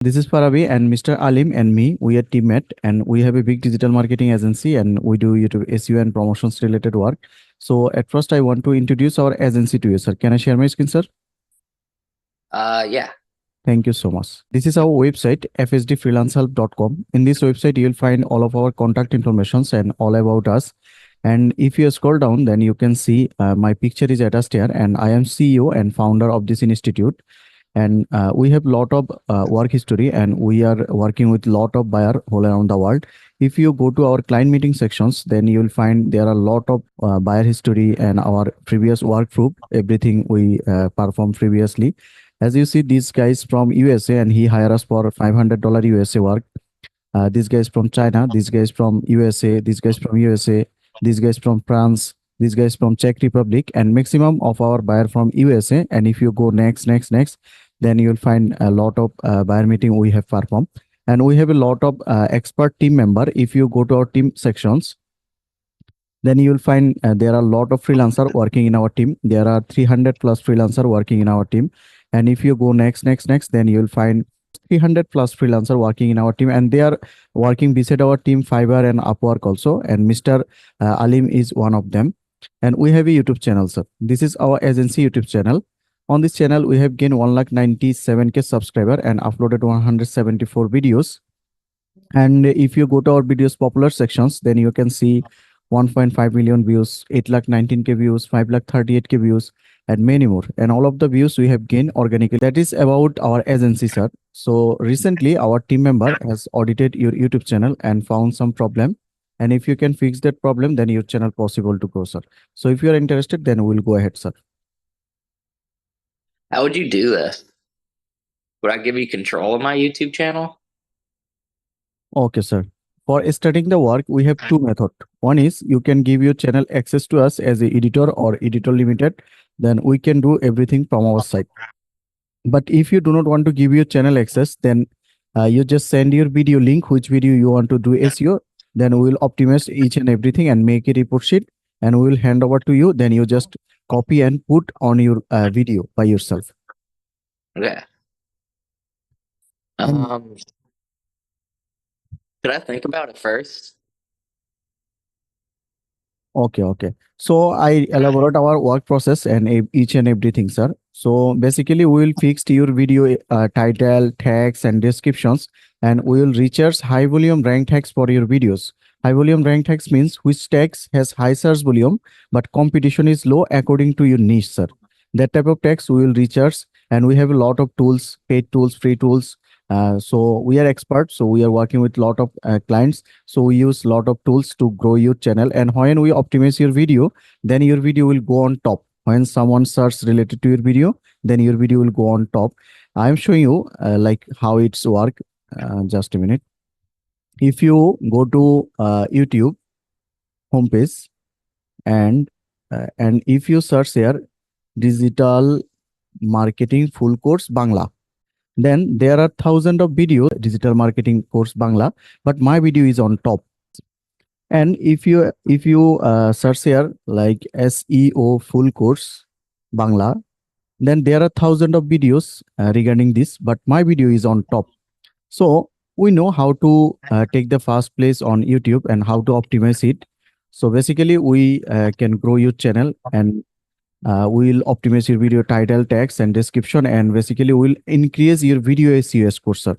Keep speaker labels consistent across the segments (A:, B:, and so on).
A: This is Paravi and Mr. Alim and me. We are teammate and we have a big digital marketing agency and we do YouTube SEO and promotions related work. So at first I want to introduce our agency to you, sir. Can I share my screen, sir?
B: Yeah.
A: Thank you so much. This is our website, fsdfreelancehelp.com. In this website, you'll find all of our contact informations and all about us. And if you scroll down, then you can see my picture is attached here, and I am CEO and founder of this institute. And we have lot of work history, and we are working with lot of buyer all around the world. If you go to our client meeting sections, then you will find there are a lot of buyer history and our previous work proof, everything we performed previously. As you see, these guys from USA, and he hire us for $500 USA work. These guys from China, these guys from USA, these guys from USA, these guys from France, these guys from Czech Republic, and maximum of our buyer from USA. And if you go next, then you'll find a lot of buyer meeting we have performed. And we have a lot of expert team member. If you go to our team sections, then you'll find there are a lot of freelancer working in our team. There are 300 plus freelancer working in our team. And if you go next, then you'll find 300 plus freelancer working in our team, and they are working beside our team Fiverr and Upwork also. And Mr. Alim is one of them. And we have a YouTube channel, sir. This is our agency YouTube channel. On this channel, we have gained 197K subscriber and uploaded 174 videos. And if you go to our videos popular sections, then you can see 1.5 million views, 819K views, 538K views, and many more. And all of the views we have gained organically. That is about our agency, sir. So recently, our team member has audited your YouTube channel and found some problem. And if you can fix that problem, then your channel possible to grow, sir. So if you are interested, then we'll go ahead, sir.
B: How would you do this? Would I give you control of my YouTube channel?
A: Okay, sir. For starting the work, we have two methods. One is you can give your channel access to us as a editor or editor limited. Then we can do everything from our side. But if you do not want to give your channel access, then you just send your video link, which video you want to do SEO. Then we will optimize each and everything and make a report sheet, and we will hand over to you. Then you just copy and put on your video by yourself.
B: Okay.
A: And
B: Could I think about it first?
A: okay. So I elaborate our work process and each and everything, sir. So basically, we will fix your video title, tags, and descriptions, and we will research high volume rank tags for your videos. High volume rank tags means which tags has high search volume, but competition is low according to your niche, sir. That type of tags we will research, and we have a lot of tools, paid tools, free tools. So we are experts. So we are working with a lot of clients, so we use a lot of tools to grow your channel. And when we optimize your video, then your video will go on top. When someone searches related to your video, then your video will go on top. I'm showing you like how it's work. Just a minute. If you go to YouTube homepage, and if you search here digital marketing full course Bangla, then there are thousands of videos digital marketing course Bangla, but my video is on top. And if you search here like SEO full course Bangla, then there are thousands of videos regarding this, but my video is on top. So we know how to take the first place on YouTube and how to optimize it. So basically, we can grow your channel, and we'll optimize your video title, text, and description, and basically we'll increase your video SEO score, sir.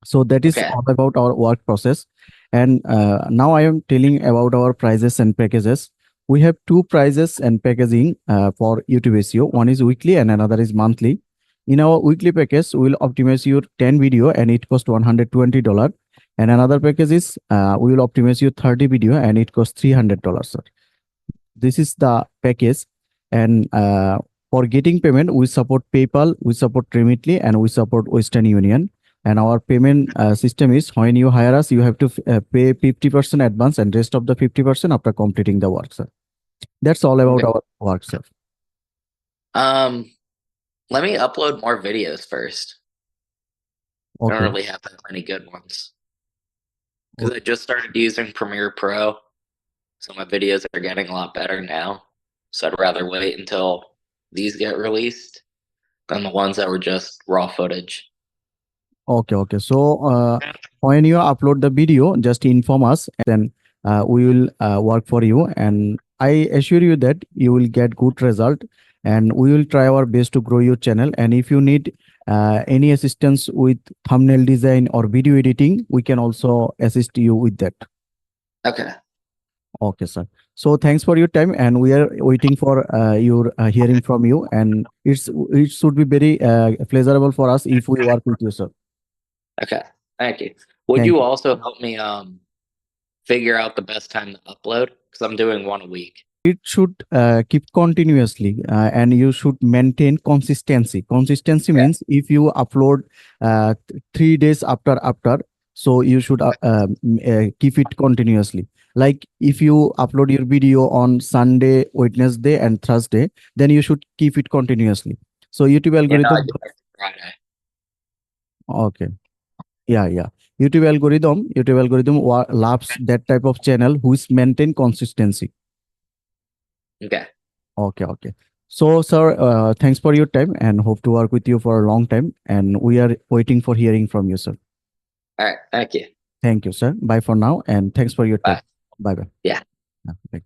A: So that is
B: Okay.
A: all about our work process. And now I am telling about our prices and packages. We have two prices and packaging for YouTube SEO. One is weekly and another is monthly. In our weekly package, we will optimize your 10 video and it costs $120. And another package is we will optimize your 30 video and it costs $300, sir. This is the package. And for getting payment, we support PayPal, we support Remitly, and we support Western Union. And our payment system is when you hire us, you have to pay 50% advance and rest of the 50% after completing the work, sir. That's all about
B: Okay.
A: our work, sir.
B: Let me upload more videos first. I don't
A: Okay.
B: really have that many good ones. Because I just started using Premiere Pro, so my videos are getting a lot better now. So I'd rather wait until these get released than the ones that were just raw footage.
A: Okay, okay. So when you upload the video, just inform us, and then we will work for you. And I assure you that you will get good result, and we will try our best to grow your channel. And if you need any assistance with thumbnail design or video editing, we can also assist you with that.
B: Okay.
A: Okay, sir. So thanks for your time, and we are waiting for your hearing from you. And it should be very pleasurable for us if we work with you, sir.
B: Okay. Thank you. Would
A: Thank
B: you
A: you.
B: also help me figure out the best time to upload? Because I'm doing one a week.
A: It should keep continuously, and you should maintain consistency. Consistency
B: Yeah.
A: means if you upload 3 days after, so you should keep it continuously. Like if you upload your video on Sunday, Wednesday, and Thursday, then you should keep it continuously. So YouTube
B: I
A: algorithm.
B: do it Friday.
A: Okay. Yeah. YouTube algorithm loves that type of channel which maintain consistency.
B: Okay.
A: Okay. So, sir, thanks for your time and hope to work with you for a long time. And we are waiting for hearing from you, sir.
B: All right. Thank you.
A: Thank you, sir. Bye for now. And thanks for your time.
B: Bye.
A: Bye bye.
B: Yeah.
A: Bye.